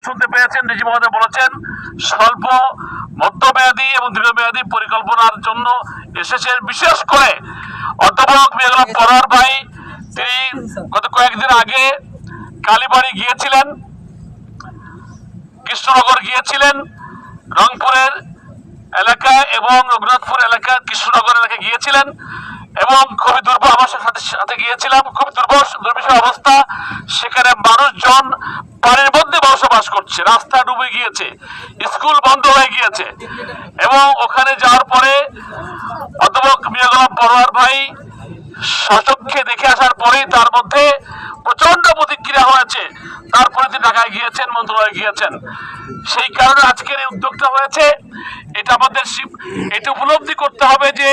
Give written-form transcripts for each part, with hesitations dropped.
শুনতে পেয়েছেন ডিজি মহোদয় বলেছেন স্বল্প মধ্যমেয়াদী এবং দীর্ঘমেয়াদী পরিকল্পনার জন্য এসেছেন। বিশেষ করে অধ্যাপক মিয়াগুলাম পরোয়ার ভাই, তিনি গত কয়েকদিন আগে কালীবাড়ি গিয়েছিলেন, কৃষ্ণনগর গিয়েছিলেন, রংপুরের এলাকায় এবং রঘুনাথপুর এলাকা, কৃষ্ণনগর এলাকায় গিয়েছিলেন এবং খুবই দুর্বল, আমার সাথে গিয়েছিলাম, খুব দুর্বিষহ অবস্থা। সেখানে মানুষজন পানির মধ্যে বসবাস করছে, রাস্তা ডুবে গিয়েছে, স্কুল বন্ধ হয়ে গিয়েছে। এবং ওখানে যাওয়ার পরে অধ্যাপক মিয়াগুলাম পরোয়ার ভাই সচক্ষে দেখে আসার পরেই তার মধ্যে প্রচন্ড প্রতিক্রিয়া হয়েছে। তারপরে তিনি ঢাকায় গিয়েছেন, মন্ত্রণালয়ে গিয়েছেন। সেই কারণে আজকের এই উদ্যোগটা হয়েছে। এটা আমাদের এটা উপলব্ধি করতে হবে যে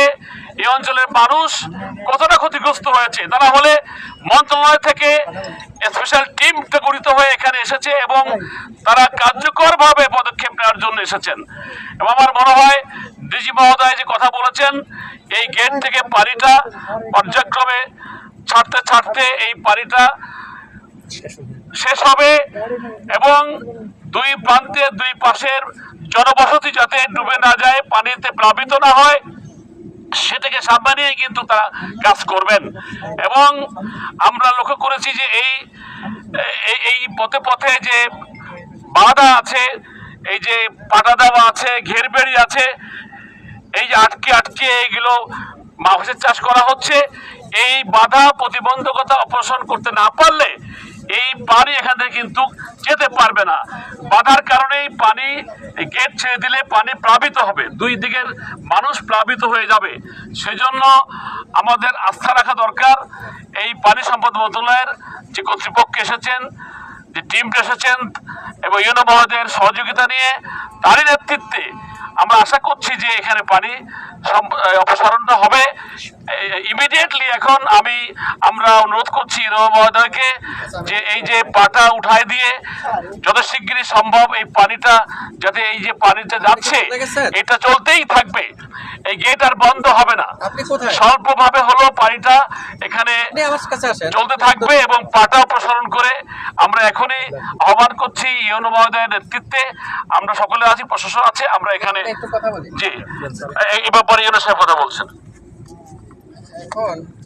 এই অঞ্চলের মানুষ কতটা ক্ষতিগ্রস্ত হয়েছে। তা না হলে মন্ত্রণালয় থেকে স্পেশাল টিমটা গঠিত হয়ে এখানে এসেছে এবং তারা কার্যকরভাবে পদক্ষেপ নেওয়ার জন্য এসেছেন। এবং আমার মনে হয় ডিজি মহোদয় যে কথা বলেছেন, এই গেট থেকে পানিটা পর্যায়ক্রমে ছাড়তে ছাড়তে এই পানিটা শেষ হবে এবং দুই প্রান্তে দুই পাশের জনবসতি যাতে ডুবে না যায়, পানিতে প্লাবিত না হয়, সেটাকে সামনে নিয়ে কিন্তু তারা কাজ করবেন। এবং আমরা লক্ষ্য করেছি যে এই পথে পথে যে বাধা আছে, এই যে পাটা দেওয়া আছে, ঘেরবেড়ি আছে, এই যে আটকে আটকে এইগুলো মাছের চাষ করা হচ্ছে, এই বাধা প্রতিবন্ধকতা অপসারণ করতে না পারলে এই পানি এখান থেকে কিন্তু যেতে পারবে না। বাধার কারণেই পানি গেট ছেড়ে দিলে পানি প্লাবিত হবে, দুই দিকের মানুষ প্লাবিত হয়ে যাবে। সেজন্য আমাদের আস্থা রাখা দরকার এই পানি সম্পদ মন্ত্রণালয়ের যে কর্তৃপক্ষ এসেছেন, যে টিমটা এসেছেন এবং ইউনো মহোদয়ের সহযোগিতা নিয়ে তারই নেতৃত্বে আমরা আশা করছি যে এখানে পানি অপসারণটা হবে ইমিডিয়েটলি। এখন আমরা অনুরোধ করছি ইউনো মহোদয়কে যে এই যে পাটা উঠায় দিয়ে যত শিগগিরই সম্ভব এই পানিটা, যাতে এই যে পানিটা যাচ্ছে এটা চলতেই থাকবে, এই গেট আর বন্ধ হবে না। স্বল্পভাবে হলো পানিটা এখানে চলতে থাকবে এবং পাটা অপসারণ করে আমরা এখনই আহ্বান করছি ইউনো মহোদয়ের নেতৃত্বে। আমরা সকলে আছি, প্রশাসন আছে, আমরা এখানে জি এই ব্যাপারে ইউনো সাহেব কথা বলছেন।